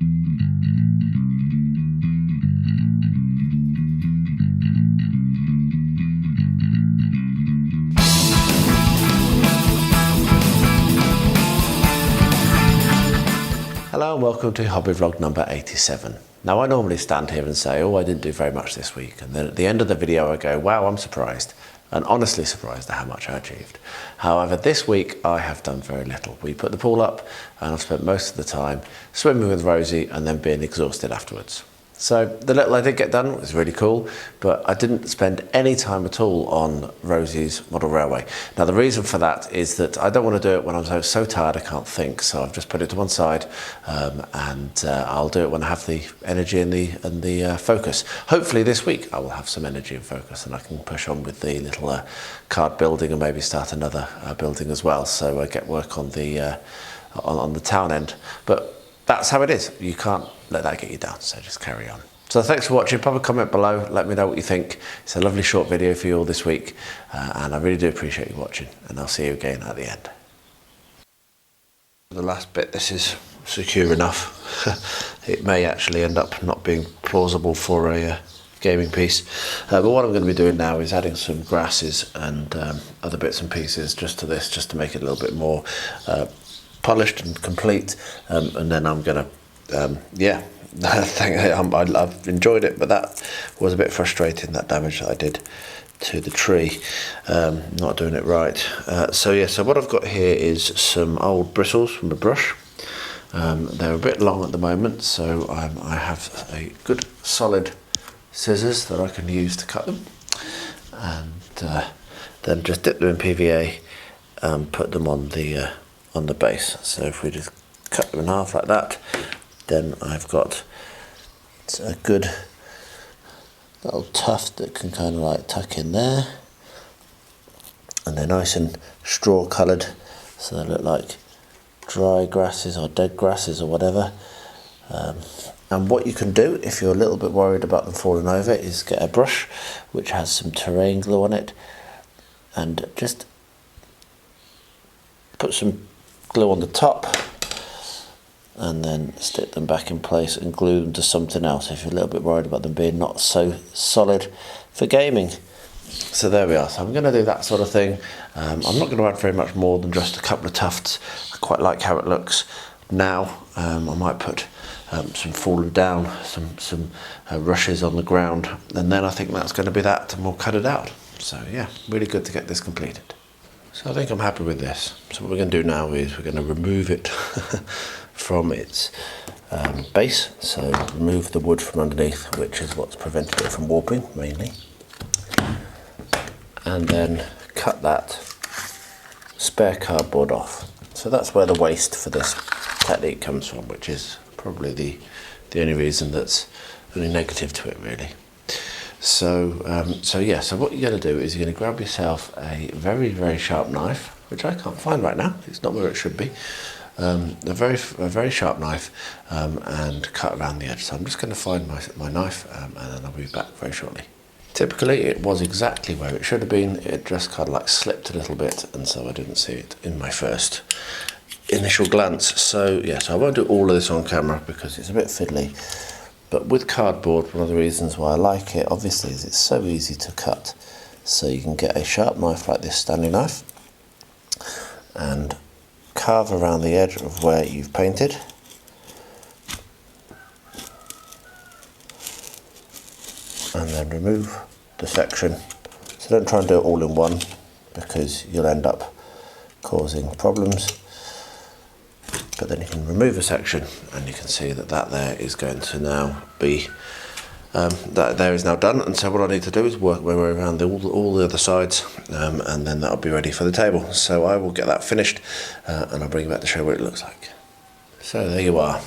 Hello and welcome to Hobby Vlog number 87. Now I normally stand here and say, oh, I didn't do very much this week, and then at the end of the video I go, wow, I'm surprised, and honestly surprised at how much I achieved. However, this week I have done very little. We put the pool up and I've spent most of the time swimming with Rosie and then being exhausted afterwards. So the little I did get done was really cool, but I didn't spend any time at all on Rosie's model railway. Now the reason for that is that I don't want to do it when I'm so tired I can't think, so I've just put it to one side, and I'll do it when I have the energy and the focus. Hopefully this week I will have some energy and focus and I can push on with the little card building and maybe start another building as well, so I get work on the town end. But that's how it is. You can't let that get you down, so just carry on. So thanks for watching. Pop a comment below, let me know what you think. It's a lovely short video for you all this week, and I really do appreciate you watching, and I'll see you again at the end. The last bit, this is secure enough. It may actually end up not being plausible for a gaming piece, but what I'm going to be doing now is adding some grasses and other bits and pieces just to this, just to make it a little bit more polished and complete, and then I'm gonna I've enjoyed it, but that was a bit frustrating, that damage that I did to the tree, not doing it right. So what I've got here is some old bristles from a brush. They're a bit long at the moment, so I have a good solid scissors that I can use to cut them, and then just dip them in PVA and put them on the base. So if we just cut them in half like that, then I've got a good little tuft that can kind of like tuck in there, and they're nice and straw coloured, so they look like dry grasses or dead grasses or whatever. And what you can do if you're a little bit worried about them falling over is get a brush which has some terrain glue on it and just put some glue on the top and then stick them back in place and glue them to something else if you're a little bit worried about them being not so solid for gaming. So there we are. So I'm going to do that sort of thing. I'm not going to add very much more than just a couple of tufts. I quite like how it looks now. I might put some fallen down, some rushes on the ground, and then I think that's going to be that, and we'll cut it out. So yeah, really good to get this completed. So I think I'm happy with this. So what we're going to do now is we're going to remove it from its base. So remove the wood from underneath, which is what's prevented it from warping mainly. And then cut that spare cardboard off. So that's where the waste for this technique comes from, which is probably the only reason that's really negative to it really. So what you're going to do is you're going to grab yourself a very, very sharp knife, which I can't find right now. It's not where it should be. A very sharp knife, and cut around the edge. So I'm just going to find my knife, and then I'll be back very shortly. Typically it was exactly where it should have been. It just kind of like slipped a little bit, and so I didn't see it in my first initial glance. So yeah, so I won't do all of this on camera because it's a bit fiddly. But with cardboard, one of the reasons why I like it, obviously, is it's so easy to cut. So you can get a sharp knife like this Stanley knife and carve around the edge of where you've painted. And then remove the section. So don't try and do it all in one because you'll end up causing problems. But then you can remove a section and you can see that there is going to now be, that there is now done. And so what I need to do is work my way around all the other sides, and then that'll be ready for the table. So I will get that finished, and I'll bring you back to show what it looks like. So there you are.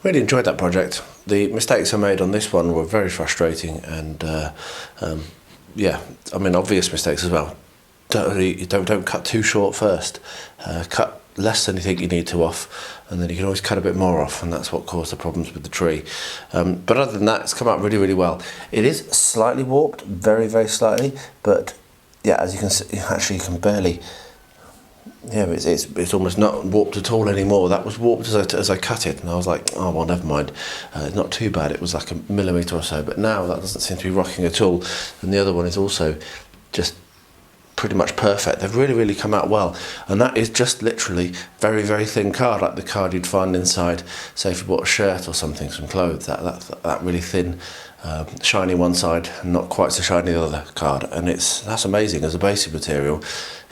Really enjoyed that project. The mistakes I made on this one were very frustrating, and yeah, I mean obvious mistakes as well. Don't cut too short first. Cut less than you think you need to off, and then you can always cut a bit more off, and that's what caused the problems with the tree. But other than that, it's come out really, really well. It is slightly warped, very, very slightly, but yeah, as you can see, actually you can barely yeah, it's almost not warped at all anymore. That was warped as I cut it, and I was like, oh well, never mind. It's not too bad. It was like a millimetre or so, but now that doesn't seem to be rocking at all. And the other one is also just pretty much perfect. They've really come out well, and that is just literally very thin card, like the card you'd find inside, say if you bought a shirt or something, some clothes. That really thin, shiny one side, and not quite so shiny the other card, and that's amazing as a basic material.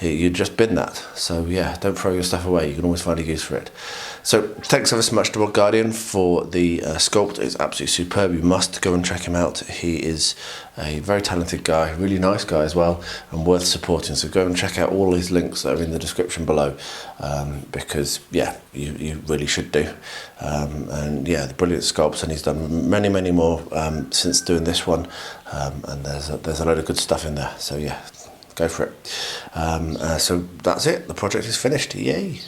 You just bin that. So yeah, don't throw your stuff away. You can always find a use for it. So thanks ever so much to Odgardian for the sculpt. It's absolutely superb. You must go and check him out. He is a very talented guy, really nice guy as well, and worth supporting. So go and check out all his links that are in the description below, because yeah, you really should do. And yeah, the brilliant sculpts, and he's done many more since doing this one, and there's a load of good stuff in there. So yeah, go for it. So that's it. The project is finished. Yay!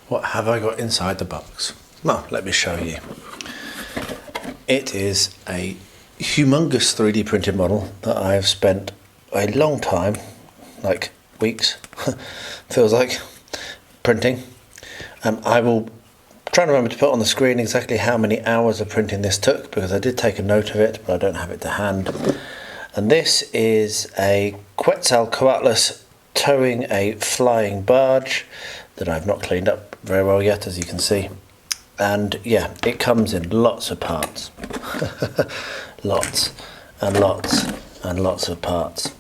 What have I got inside the box? Well, let me show you. It is a humongous 3D printed model that I have spent a long time, like weeks, feels like, printing. I will try and remember to put on the screen exactly how many hours of printing this took, because I did take a note of it, but I don't have it to hand. And this is a Quetzalcoatlus towing a flying barge that I've not cleaned up very well yet, as you can see. And yeah, it comes in lots of parts. Lots of parts.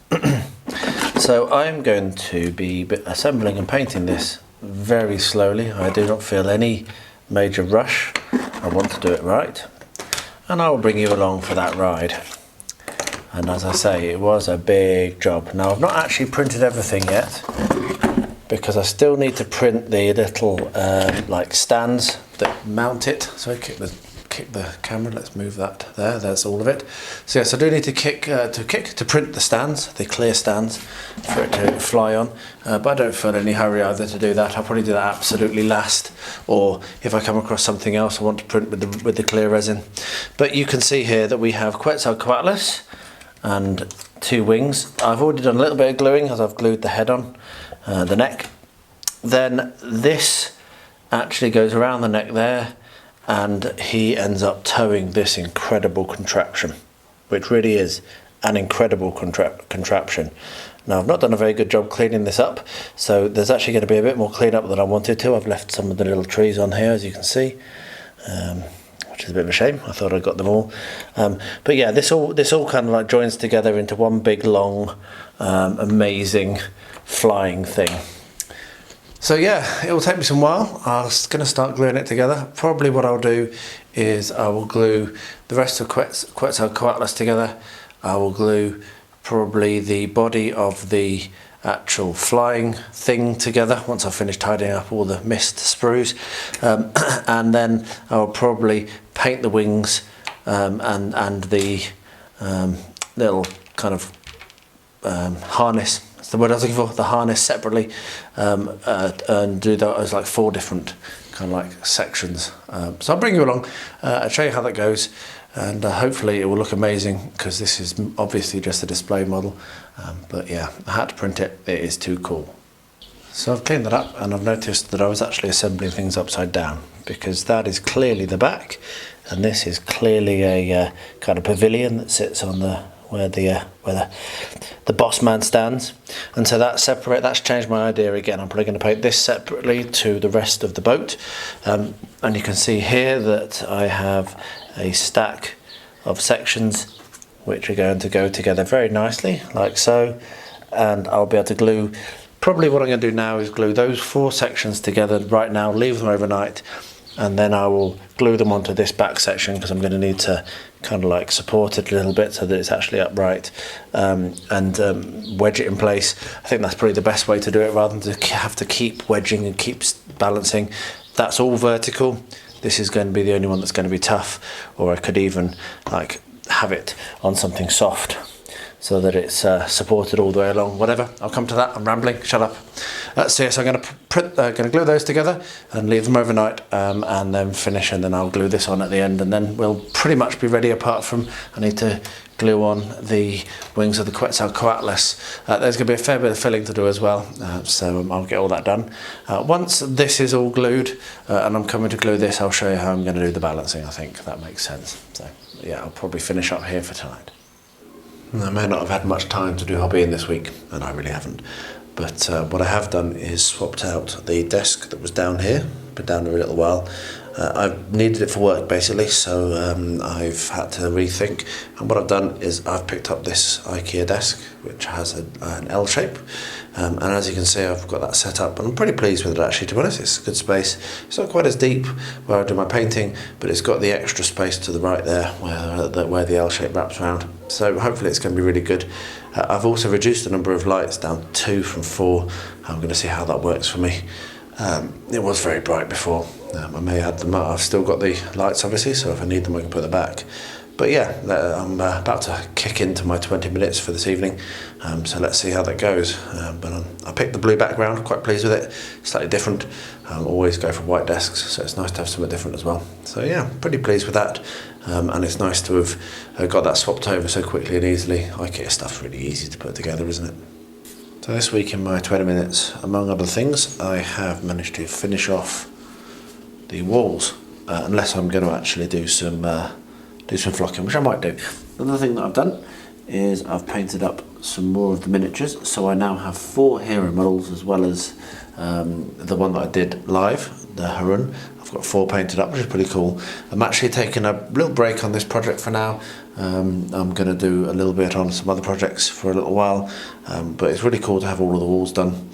So I'm going to be assembling and painting this very slowly. I do not feel any major rush. I want to do it right, and I will bring you along for that ride. And as I say, it was a big job. Now I've not actually printed everything yet, because I still need to print the little like stands that mount it. So kick the camera. Let's move that there. There's all of it. So yes, I do need to print the stands, the clear stands, for it to fly on. But I don't feel any hurry either to do that. I'll probably do that absolutely last, or if I come across something else I want to print with the clear resin. But you can see here that we have Quetzalcoatlus and 2 wings. I've already done a little bit of gluing, as I've glued the head on. The neck. Then this actually goes around the neck there, and he ends up towing this incredible contraption, which really is an incredible contraption. Now I've not done a very good job cleaning this up, so there's actually going to be a bit more cleanup than I wanted to. I've left some of the little trees on here, as you can see, which is a bit of a shame. I thought I got them all, but yeah, this all kind of like joins together into one big long amazing flying thing. So yeah, it will take me some while. I'm going to start gluing it together. Probably what I'll do is I will glue the rest of Quetzalcoatlus together. I will glue probably the body of the actual flying thing together once I've finished tidying up all the mist sprues, and then I'll probably paint the wings and the little kind of harness. That's the word I was looking for. The harness separately, and do that as like 4 different kind of like sections. So I'll bring you along, I'll show you how that goes, and hopefully it will look amazing, because this is obviously just a display model, but yeah, I had to print it. It is too cool. So I've cleaned that up, and I've noticed that I was actually assembling things upside down, because that is clearly the back, and this is clearly a kind of pavilion that sits on the where the boss man stands. And so that's changed my idea again. I'm probably going to paint this separately to the rest of the boat, and you can see here that I have a stack of sections which are going to go together very nicely, like so, and I'll be able to glue. Probably what I'm going to do now is glue those 4 sections together right now, leave them overnight, and then I will glue them onto this back section, because I'm going to need to kind of like support it a little bit so that it's actually upright, and wedge it in place. I think that's probably the best way to do it, rather than to have to keep wedging and keep balancing. That's all vertical. This is going to be the only one that's going to be tough, or I could even like have it on something soft so that it's supported all the way along. Whatever, I'll come to that. I'm rambling, shut up. So yes, I'm going to glue those together and leave them overnight, and then finish, and then I'll glue this on at the end, and then we'll pretty much be ready, apart from I need to glue on the wings of the Quetzalcoatlus. There's going to be a fair bit of filling to do as well, so I'll get all that done. Once this is all glued and I'm coming to glue this, I'll show you how I'm going to do the balancing. I think that makes sense. So yeah, I'll probably finish up here for tonight. I may not have had much time to do hobbying this week, and I really haven't, but what I have done is swapped out the desk that was down here, been down there a little while. I've needed it for work basically, so I've had to rethink, and what I've done is I've picked up this IKEA desk which has an L shape, and as you can see I've got that set up and I'm pretty pleased with it actually, to be honest. It's a good space. It's not quite as deep where I do my painting, but it's got the extra space to the right there where the L shape wraps around, so hopefully it's going to be really good. I've also reduced the number of lights down 2 from 4. I'm going to see how that works for me. It was very bright before. I may add them up. I've still got the lights obviously, so if I need them I can put them back. But yeah, I'm about to kick into my 20 minutes for this evening, so let's see how that goes. But I picked the blue background, quite pleased with it, slightly different. Always go for white desks, so it's nice to have something different as well. So yeah, pretty pleased with that, and it's nice to have got that swapped over so quickly and easily. IKEA stuff's really easy to put together, isn't it? So this week in my 20 minutes, among other things, I have managed to finish off the walls, unless I'm going to actually do some flocking, which I might do. Another thing that I've done is I've painted up some more of the miniatures, so I now have 4 hero models as well as the one that I did live, the Harun. I've got 4 painted up, which is pretty cool. I'm actually taking a little break on this project for now. I'm going to do a little bit on some other projects for a little while, but it's really cool to have all of the walls done.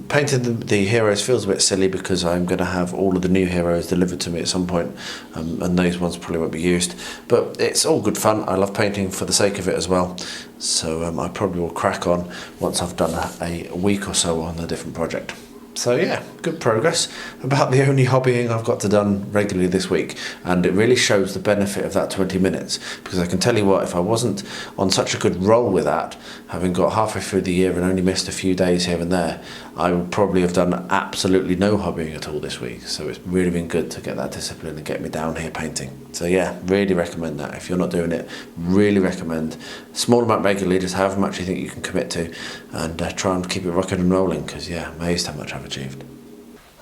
Painting the heroes feels a bit silly because I'm going to have all of the new heroes delivered to me at some point, and those ones probably won't be used, but it's all good fun. I love painting for the sake of it as well, so I probably will crack on once I've done a week or so on a different project. So yeah, good progress. About the only hobbying I've got to done regularly this week, and it really shows the benefit of that 20 minutes, because I can tell you what, if I wasn't on such a good roll with that, having got halfway through the year and only missed a few days here and there, I would probably have done absolutely no hobbying at all this week. So it's really been good to get that discipline and get me down here painting. So yeah, really recommend that. If you're not doing it, really recommend. Small amount regularly, just however much you think you can commit to, and try and keep it rocking and rolling, because yeah, amazed how much I've achieved.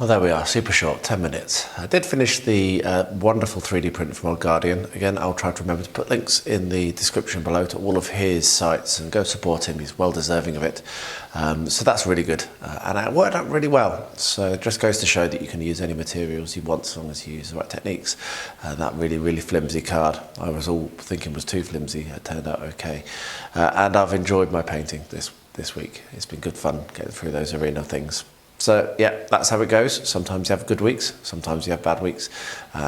Well, there we are, super short, 10 minutes. I did finish the wonderful 3D print from Odgardian. Again, I'll try to remember to put links in the description below to all of his sites, and go support him, he's well deserving of it. So that's really good, and it worked out really well. So it just goes to show that you can use any materials you want as long as you use the right techniques. That really flimsy card, I was all thinking was too flimsy, it turned out okay. And I've enjoyed my painting this week. It's been good fun getting through those arena things. So yeah, that's how it goes. Sometimes you have good weeks, sometimes you have bad weeks.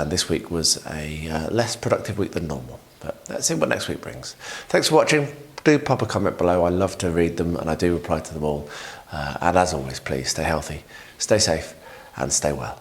This week was a less productive week than normal, but let's see what next week brings. Thanks for watching. Do pop a comment below. I love to read them and I do reply to them all. And as always, please stay healthy, stay safe and stay well.